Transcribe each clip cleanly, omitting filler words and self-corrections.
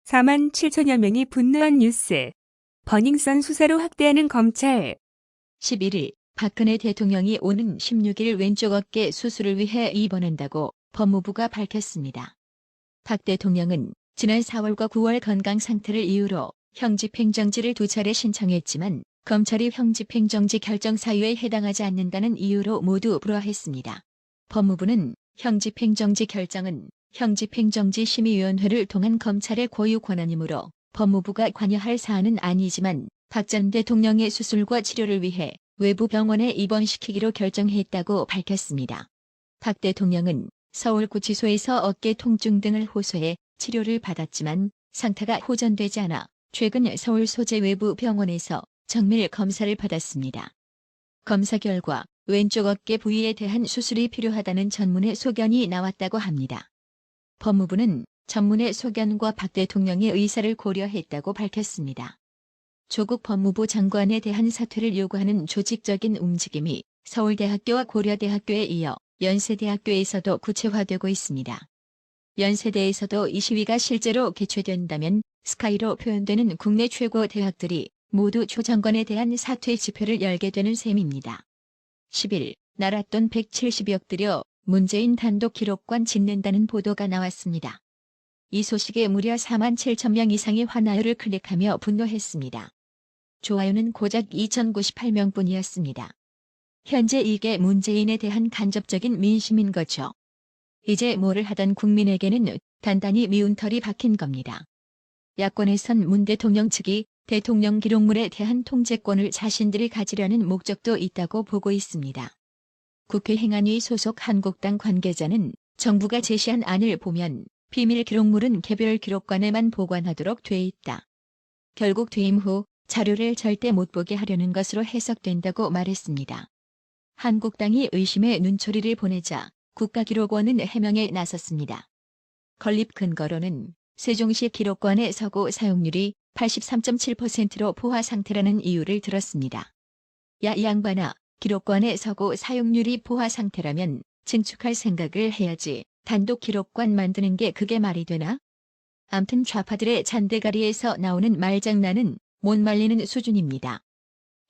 4만 7천여 명이 분노한 뉴스. 버닝썬 수사로 확대하는 검찰. 11일 박근혜 대통령이 오는 16일 왼쪽 어깨 수술을 위해 입원한다고 법무부가 밝혔습니다. 박 대통령은 지난 4월과 9월 건강 상태를 이유로 형집행정지를 2차례 신청했지만 검찰이 형집행정지 결정 사유에 해당하지 않는다는 이유로 모두 불허했습니다. 법무부는 형집행정지 결정은 형집행정지 심의위원회를 통한 검찰의 고유 권한이므로 법무부가 관여할 사안은 아니지만 박 전 대통령의 수술과 치료를 위해 외부 병원에 입원시키기로 결정했다고 밝혔습니다. 박 대통령은 서울구치소에서 어깨 통증 등을 호소해 치료를 받았지만 상태가 호전되지 않아 최근 서울 소재 외부 병원에서 정밀 검사를 받았습니다. 검사 결과 왼쪽 어깨 부위에 대한 수술이 필요하다는 전문의 소견이 나왔다고 합니다. 법무부는 전문의 소견과 박 대통령의 의사를 고려했다고 밝혔습니다. 조국 법무부 장관에 대한 사퇴를 요구하는 조직적인 움직임이 서울대학교와 고려대학교에 이어 연세대학교에서도 구체화되고 있습니다. 연세대에서도 이 시위가 실제로 개최된다면 스카이로 표현되는 국내 최고 대학들이 모두 조 장관에 대한 사퇴 집회를 열게 되는 셈입니다. 10일 나랏돈 170억 들여 문재인 단독 기록관 짓는다는 보도가 나왔습니다. 이 소식에 무려 4만 7천 명 이상이 화나요를 클릭하며 분노했습니다. 좋아요는 고작 2,098명뿐이었습니다. 현재 이게 문재인에 대한 간접적인 민심인 거죠. 이제 뭐를 하던 국민에게는 단단히 미운 털이 박힌 겁니다. 야권에선 문 대통령 측이 대통령 기록물에 대한 통제권을 자신들이 가지려는 목적도 있다고 보고 있습니다. 국회 행안위 소속 한국당 관계자는 정부가 제시한 안을 보면 비밀 기록물은 개별 기록관에만 보관하도록 돼 있다. 결국 퇴임 후 자료를 절대 못 보게 하려는 것으로 해석된다고 말했습니다. 한국당이 의심의 눈초리를 보내자 국가기록원은 해명에 나섰습니다. 건립 근거로는 세종시 기록관의 서고 사용률이 83.7%로 포화 상태라는 이유를 들었습니다. 야, 이 양반아, 기록관의 서고 사용률이 포화 상태라면 증축할 생각을 해야지. 단독 기록관 만드는 게 그게 말이 되나? 암튼 좌파들의 잔대가리에서 나오는 말장난은 못 말리는 수준입니다.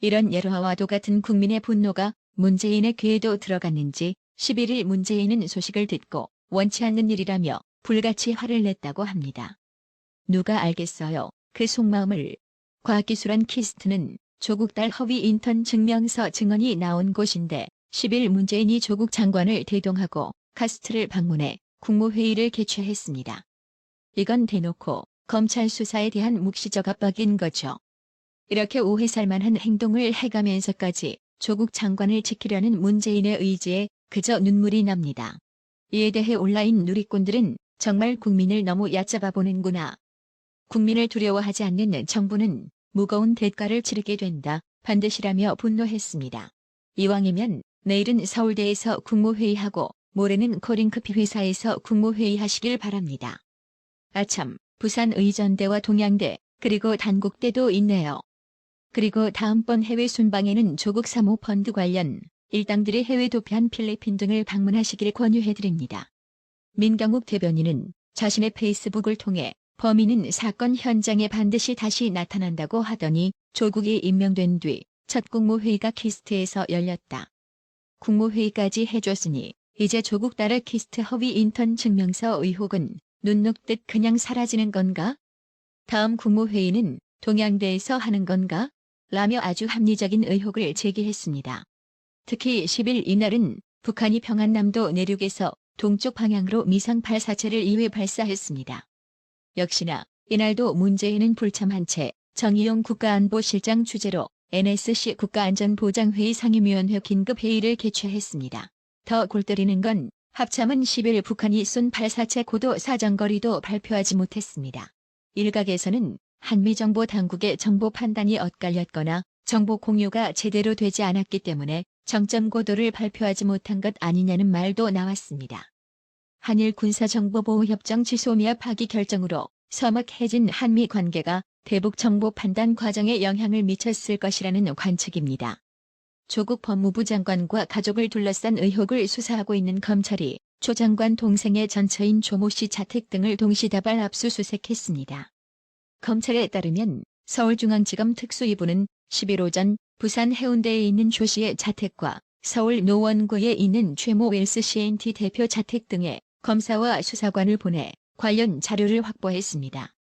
이런 예로와도 같은 국민의 분노가 문재인의 귀에도 들어갔는지 11일 문재인은 소식을 듣고 원치 않는 일이라며 불같이 화를 냈다고 합니다. 누가 알겠어요, 그 속마음을. 과학기술원 키스트는 조국 딸 허위 인턴 증명서 증언이 나온 곳인데 10일 문재인이 조국 장관을 대동하고 카스트를 방문해 국무회의를 개최했습니다. 이건 대놓고 검찰 수사에 대한 묵시적 압박인 거죠. 이렇게 오해살만한 행동을 해가면서까지 조국 장관을 지키려는 문재인의 의지에 그저 눈물이 납니다. 이에 대해 온라인 누리꾼들은 정말 국민을 너무 얕잡아 보는구나. 국민을 두려워하지 않는 정부는 무거운 대가를 치르게 된다. 반드시라며 분노했습니다. 이왕이면 내일은 서울대에서 국무회의하고 모레는 코링크피 회사에서 국무회의 하시길 바랍니다. 아참, 부산 의전대와 동양대, 그리고 단국대도 있네요. 그리고 다음번 해외 순방에는 조국 사모펀드 관련 일당들이 해외 도피한 필리핀 등을 방문하시길 권유해드립니다. 민경욱 대변인은 자신의 페이스북을 통해 범인은 사건 현장에 반드시 다시 나타난다고 하더니 조국이 임명된 뒤 첫 국무회의가 키스트에서 열렸다. 국무회의까지 해줬으니 이제 조국 딸의 키스트 허위 인턴 증명서 의혹은 눈 녹듯 그냥 사라지는 건가? 다음 국무회의는 동양대에서 하는 건가? 라며 아주 합리적인 의혹을 제기했습니다. 특히 10일 이날은 북한이 평안남도 내륙에서 동쪽 방향으로 미상 발사체를 2회 발사했습니다. 역시나 이날도 문재인은 불참한 채 정의용 국가안보실장 주재로 NSC 국가안전보장회의 상임위원회 긴급회의를 개최했습니다. 더 골 때리는 건 합참은 10일 북한이 쏜 발사체 고도 사정거리도 발표하지 못했습니다. 일각에서는 한미정보당국의 정보 판단이 엇갈렸거나 정보 공유가 제대로 되지 않았기 때문에 정점 고도를 발표하지 못한 것 아니냐는 말도 나왔습니다. 한일 군사정보보호협정 취소 및 파기 결정으로 서먹해진 한미 관계가 대북 정보 판단 과정에 영향을 미쳤을 것이라는 관측입니다. 조국 법무부 장관과 가족을 둘러싼 의혹을 수사하고 있는 검찰이 조 장관 동생의 전처인 조모 씨 자택 등을 동시다발 압수수색했습니다. 검찰에 따르면 서울중앙지검 특수위부는 10일 오전 부산 해운대에 있는 조 씨의 자택과 서울 노원구에 있는 최모 웰스 CNT 대표 자택 등에 검사와 수사관을 보내 관련 자료를 확보했습니다.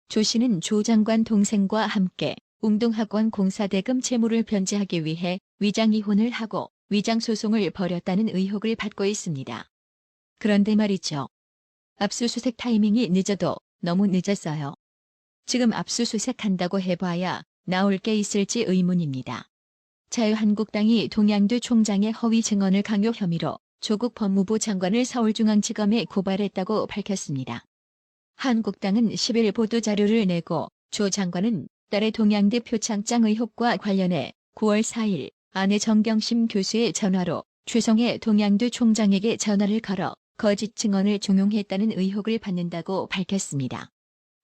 조 씨는 조 장관 동생과 함께 웅동학원 공사대금 채무를 변제하기 위해 위장이혼을 하고 위장소송을 벌였다는 의혹을 받고 있습니다. 그런데 말이죠. 압수수색 타이밍이 늦어도 너무 늦었어요. 지금 압수수색한다고 해봐야 나올 게 있을지 의문입니다. 자유한국당이 동양대 총장의 허위 증언을 강요 혐의로 조국 법무부 장관을 서울중앙지검에 고발했다고 밝혔습니다. 한국당은 10일 보도자료를 내고 조 장관은 딸의 동양대 표창장 의혹과 관련해 9월 4일 아내 정경심 교수의 전화로 최성해 동양대 총장에게 전화를 걸어 거짓 증언을 종용했다는 의혹을 받는다고 밝혔습니다.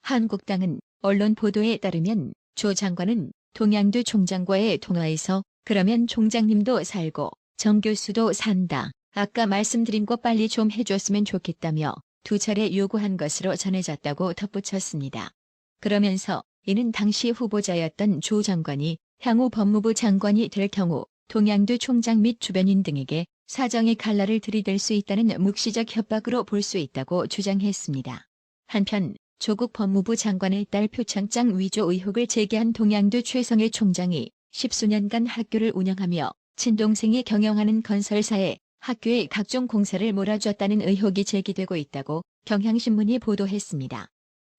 한국당은 언론 보도에 따르면 조 장관은 동양대 총장과의 통화에서 그러면 총장님도 살고 정 교수도 산다. 아까 말씀드린 거 빨리 좀 해줬으면 좋겠다며 두 차례 요구한 것으로 전해졌다고 덧붙였습니다. 그러면서 이는 당시 후보자였던 조 장관이 향후 법무부 장관이 될 경우 동양대 총장 및 주변인 등에게 사정의 칼날을 들이댈 수 있다는 묵시적 협박으로 볼 수 있다고 주장했습니다. 한편 조국 법무부 장관의 딸 표창장 위조 의혹을 제기한 동양대 최성해 총장이 10수년간 학교를 운영하며 친동생이 경영하는 건설사에 학교의 각종 공사를 몰아줬다는 의혹이 제기되고 있다고 경향신문이 보도했습니다.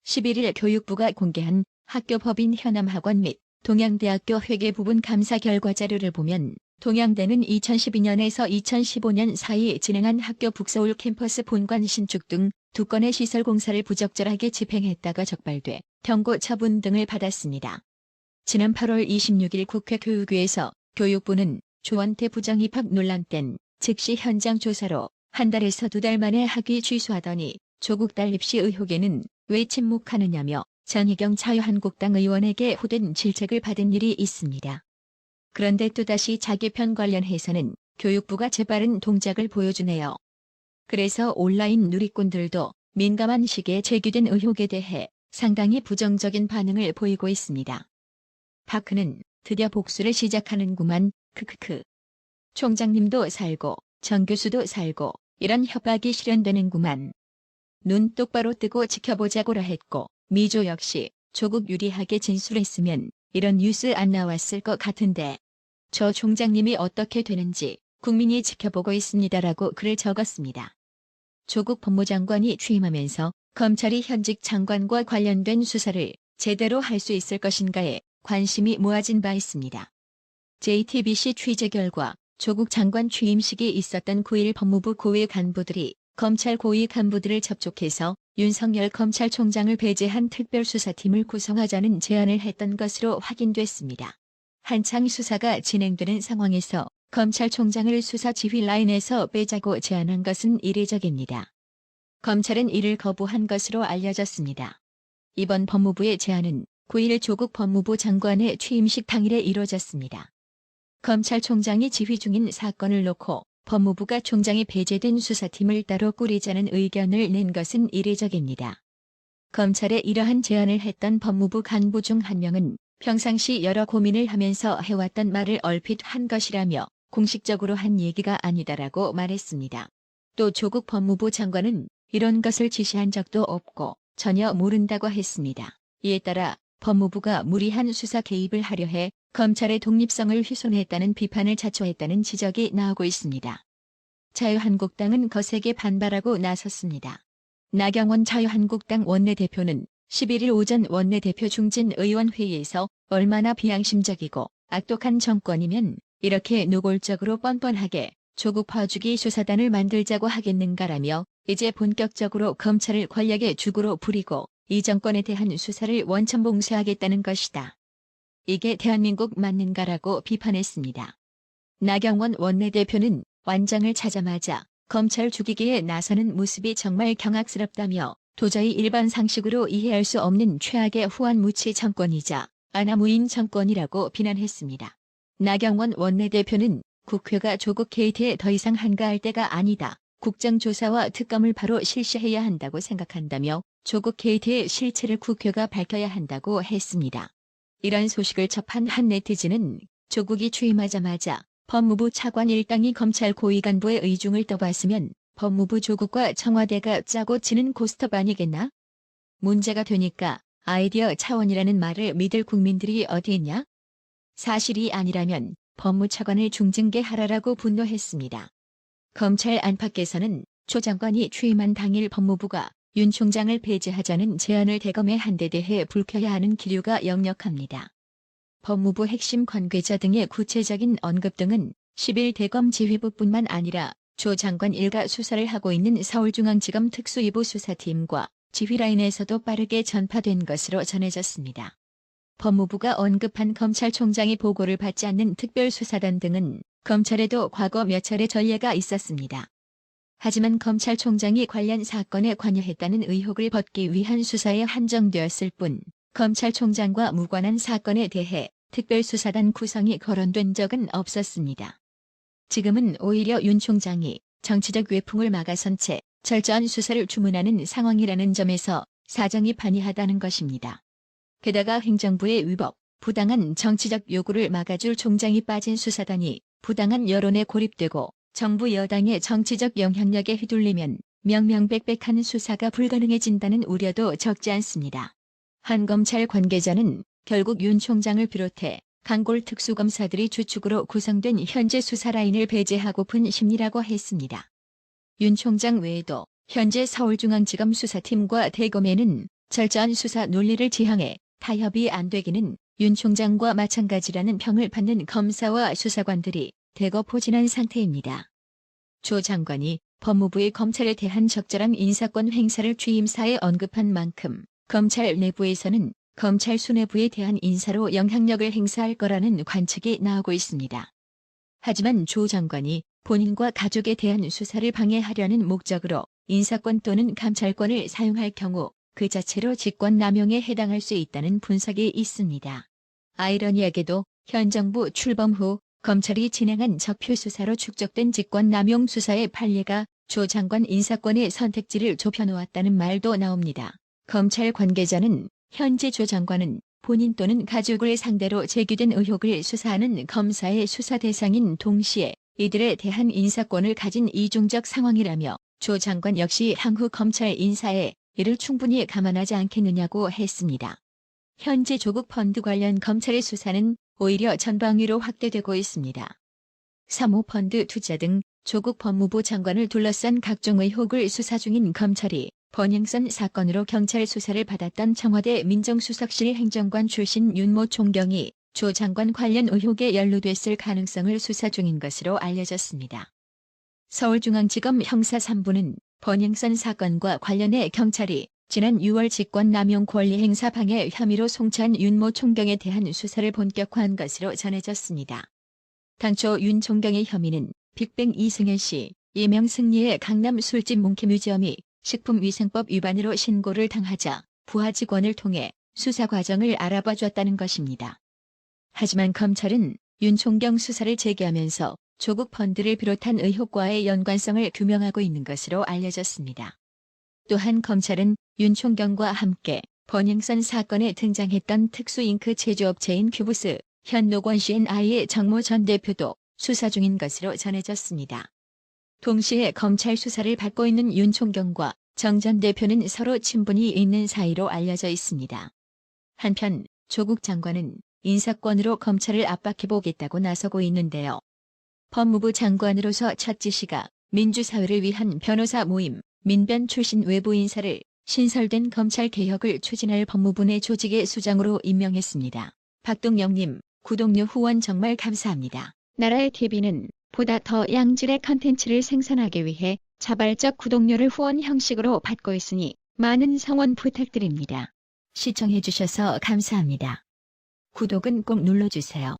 11일 교육부가 공개한 학교 법인 현암학원 및 동양대학교 회계 부분 감사 결과 자료를 보면 동양대는 2012년에서 2015년 사이 진행한 학교 북서울 캠퍼스 본관 신축 등 2건의 시설 공사를 부적절하게 집행했다가 적발돼 경고 처분 등을 받았습니다. 지난 8월 26일 국회 교육위에서 교육부는 조원태 부장 입학 논란 땐 즉시 현장 조사로 한 달에서 2달 만에 학위 취소하더니 조국 딸 입시 의혹에는 왜 침묵하느냐며 전희경 자유한국당 의원에게 호된 질책을 받은 일이 있습니다. 그런데 또다시 자기 편 관련해서는 교육부가 재빠른 동작을 보여주네요. 그래서 온라인 누리꾼들도 민감한 시기에 제기된 의혹에 대해 상당히 부정적인 반응을 보이고 있습니다. 파크는 드디어 복수를 시작하는구만. 크크크. 총장님도 살고 정 교수도 살고 이런 협박이 실현되는구만. 눈 똑바로 뜨고 지켜보자고라 했고 미조 역시 조국 유리하게 진술했으면 이런 뉴스 안 나왔을 것 같은데 저 총장님이 어떻게 되는지 국민이 지켜보고 있습니다라고 글을 적었습니다. 조국 법무장관이 취임하면서 검찰이 현직 장관과 관련된 수사를 제대로 할 수 있을 것인가에 관심이 모아진 바 있습니다. JTBC 취재 결과 조국 장관 취임식이 있었던 9일 법무부 고위 간부들이 검찰 고위 간부들을 접촉해서 윤석열 검찰총장을 배제한 특별수사팀을 구성하자는 제안을 했던 것으로 확인됐습니다. 한창 수사가 진행되는 상황에서 검찰총장을 수사 지휘 라인에서 빼자고 제안한 것은 이례적입니다. 검찰은 이를 거부한 것으로 알려졌습니다. 이번 법무부의 제안은 9일 조국 법무부 장관의 취임식 당일에 이뤄졌습니다. 검찰총장이 지휘 중인 사건을 놓고 법무부가 총장이 배제된 수사팀을 따로 꾸리자는 의견을 낸 것은 이례적입니다. 검찰에 이러한 제안을 했던 법무부 간부 중 한 명은 평상시 여러 고민을 하면서 해왔던 말을 얼핏 한 것이라며 공식적으로 한 얘기가 아니다라고 말했습니다. 또 조국 법무부 장관은 이런 것을 지시한 적도 없고 전혀 모른다고 했습니다. 이에 따라 법무부가 무리한 수사 개입을 하려 해 검찰의 독립성을 훼손했다는 비판을 자초했다는 지적이 나오고 있습니다. 자유한국당은 거세게 반발하고 나섰습니다. 나경원 자유한국당 원내대표는 11일 오전 원내대표 중진의원회의에서 얼마나 비양심적이고 악독한 정권이면 이렇게 노골적으로 뻔뻔하게 조국 봐주기 수사단을 만들자고 하겠는가라며 이제 본격적으로 검찰을 권력의 주구로 부리고 이 정권에 대한 수사를 원천봉쇄하겠다는 것이다. 이게 대한민국 맞는가라고 비판했습니다. 나경원 원내대표는 완장을 찾자마자 검찰 죽이기에 나서는 모습이 정말 경악스럽다며 도저히 일반 상식으로 이해할 수 없는 최악의 후한무치 정권이자 아나무인 정권이라고 비난했습니다. 나경원 원내대표는 국회가 조국 게이트에 더 이상 한가할 때가 아니다. 국정조사와 특검을 바로 실시해야 한다고 생각한다며 조국 게이트의 실체를 국회가 밝혀야 한다고 했습니다. 이런 소식을 접한 한 네티즌은 조국이 취임하자마자 법무부 차관 일당이 검찰 고위 간부의 의중을 떠봤으면 법무부 조국과 청와대가 짜고 치는 고스톱 아니겠나? 문제가 되니까 아이디어 차원이라는 말을 믿을 국민들이 어디 있냐? 사실이 아니라면 법무차관을 중징계하라라고 분노했습니다. 검찰 안팎에서는 조 장관이 취임한 당일 법무부가 윤 총장을 폐지하자는 제안을 대검에 한 데 대해 불켜야 하는 기류가 역력합니다. 법무부 핵심 관계자 등의 구체적인 언급 등은 10일 대검 지휘부뿐만 아니라 조 장관 일가 수사를 하고 있는 서울중앙지검 특수이부 수사팀과 지휘라인에서도 빠르게 전파된 것으로 전해졌습니다. 법무부가 언급한 검찰총장이 보고를 받지 않는 특별수사단 등은 검찰에도 과거 몇 차례 전례가 있었습니다. 하지만 검찰총장이 관련 사건에 관여했다는 의혹을 벗기 위한 수사에 한정되었을 뿐 검찰총장과 무관한 사건에 대해 특별수사단 구성이 거론된 적은 없었습니다. 지금은 오히려 윤 총장이 정치적 외풍을 막아선 채 철저한 수사를 주문하는 상황이라는 점에서 사정이 반의하다는 것입니다. 게다가 행정부의 위법, 부당한 정치적 요구를 막아줄 총장이 빠진 수사단이 부당한 여론에 고립되고 정부 여당의 정치적 영향력에 휘둘리면 명명백백한 수사가 불가능해진다는 우려도 적지 않습니다. 한 검찰 관계자는 결국 윤 총장을 비롯해 강골 특수검사들이 주축으로 구성된 현재 수사 라인을 배제하고픈 심리라고 했습니다. 윤 총장 외에도 현재 서울중앙지검 수사팀과 대검에는 철저한 수사 논리를 지향해 타협이 안 되기는 윤 총장과 마찬가지라는 평을 받는 검사와 수사관들이 대거 포진한 상태입니다. 조 장관이 법무부의 검찰에 대한 적절한 인사권 행사를 취임사에 언급한 만큼 검찰 내부에서는 검찰 수뇌부에 대한 인사로 영향력을 행사할 거라는 관측이 나오고 있습니다. 하지만 조 장관이 본인과 가족에 대한 수사를 방해하려는 목적으로 인사권 또는 감찰권을 사용할 경우 그 자체로 직권남용에 해당할 수 있다는 분석이 있습니다. 아이러니하게도 현 정부 출범 후 검찰이 진행한 적표 수사로 축적된 직권남용 수사의 판례가 조 장관 인사권의 선택지를 좁혀놓았다는 말도 나옵니다. 검찰 관계자는 현재 조 장관은 본인 또는 가족을 상대로 제기된 의혹을 수사하는 검사의 수사 대상인 동시에 이들에 대한 인사권을 가진 이중적 상황이라며 조 장관 역시 향후 검찰 인사에 이를 충분히 감안하지 않겠느냐고 했습니다. 현재 조국 펀드 관련 검찰의 수사는 오히려 전방위로 확대되고 있습니다. 사모펀드 투자 등 조국 법무부 장관을 둘러싼 각종 의혹을 수사 중인 검찰이 번영선 사건으로 경찰 수사를 받았던 청와대 민정수석실 행정관 출신 윤모 총경이 조 장관 관련 의혹에 연루됐을 가능성을 수사 중인 것으로 알려졌습니다. 서울중앙지검 형사 3부는 번영선 사건과 관련해 경찰이 지난 6월 직권남용 권리행사 방해 혐의로 송치한 윤모 총경에 대한 수사를 본격화한 것으로 전해졌습니다. 당초 윤 총경의 혐의는 빅뱅 이승현 씨, 예명 승리의 강남 술집 몽키뮤지엄이 식품위생법 위반으로 신고를 당하자 부하 직원을 통해 수사 과정을 알아봐 줬다는 것입니다. 하지만 검찰은 윤 총경 수사를 재개하면서 조국 펀드를 비롯한 의혹과의 연관성을 규명하고 있는 것으로 알려졌습니다. 또한 검찰은 윤 총경과 함께 번영선 사건에 등장했던 특수잉크 제조업체인 큐브스, 현 노건 C&I의 정모 전 대표도 수사 중인 것으로 전해졌습니다. 동시에 검찰 수사를 받고 있는 윤 총경과 정 전 대표는 서로 친분이 있는 사이로 알려져 있습니다. 한편 조국 장관은 인사권으로 검찰을 압박해보겠다고 나서고 있는데요. 법무부 장관으로서 첫 지시가 민주사회를 위한 변호사 모임, 민변 출신 외부 인사를 신설된 검찰개혁을 추진할 법무부 내 조직의 수장으로 임명했습니다. 박동영님, 구독료 후원 정말 감사합니다. 나라의 TV는 보다 더 양질의 컨텐츠를 생산하기 위해 자발적 구독료를 후원 형식으로 받고 있으니 많은 성원 부탁드립니다. 시청해주셔서 감사합니다. 구독은 꼭 눌러주세요.